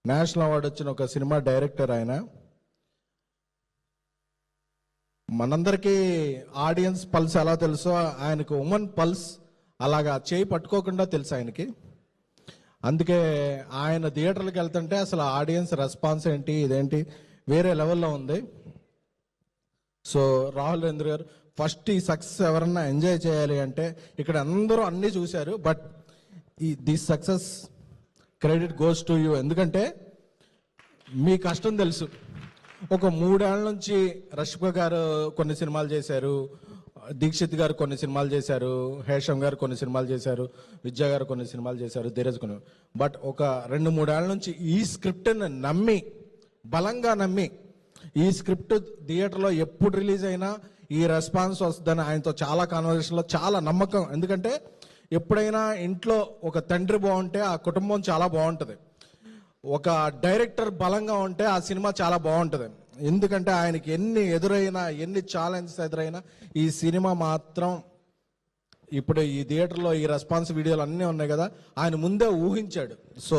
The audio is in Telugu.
నేషనల్ అవార్డు వచ్చిన ఒక సినిమా డైరెక్టర్ ఆయన. మనందరికీ ఆడియన్స్ పల్స్ ఎలా తెలుసో ఆయనకు ఉమెన్ పల్స్ అలాగా చేయి పట్టుకోకుండా తెలుసు ఆయనకి. అందుకే ఆయన థియేటర్లకు వెళ్తుంటే అసలు ఆడియన్స్ రెస్పాన్స్ ఏంటి ఇదేంటి వేరే లెవెల్లో ఉంది. సో రాహుల్ రేంద్ర గారు ఫస్ట్ ఈ సక్సెస్ ఎవరన్నా ఎంజాయ్ చేయాలి అంటే ఇక్కడ అందరూ అన్నీ చూశారు, but this success credit goes to you. ఎందుకంటే మీ కష్టం తెలుసు. ఒక 3 ఏళ్ల నుంచి రష్మిక గారు కొన్ని సినిమాలు చేశారు, దీక్షిత్ గారు కొన్ని సినిమాలు చేశారు, హేషం గారు కొన్ని సినిమాలు చేశారు, విద్యా గారు కొన్ని సినిమాలు చేశారు, ధీరజ్ కొన్ని. బట్ ఒక 2-3 ఏళ్ల నుంచి ఈ స్క్రిప్ట్ని నమ్మి, బలంగా నమ్మి, ఈ స్క్రిప్ట్ థియేటర్లో ఎప్పుడు రిలీజ్ అయినా ఈ రెస్పాన్స్ వస్తుందని ఆయనతో చాలా కాన్వర్సేషన్లో చాలా నమ్మకం. ఎందుకంటే ఎప్పుడైనా ఇంట్లో ఒక తండ్రి బాగుంటే ఆ కుటుంబం చాలా బాగుంటుంది, ఒక డైరెక్టర్ బలంగా ఉంటే ఆ సినిమా చాలా బాగుంటుంది. ఎందుకంటే ఆయనకి ఎన్ని ఎదురైనా, ఎన్ని ఛాలెంజెస్ ఎదురైనా ఈ సినిమా మాత్రం ఇప్పుడు ఈ థియేటర్లో ఈ రెస్పాన్స్ వీడియోలు అన్నీ ఉన్నాయి కదా, ఆయన ముందే ఊహించాడు. సో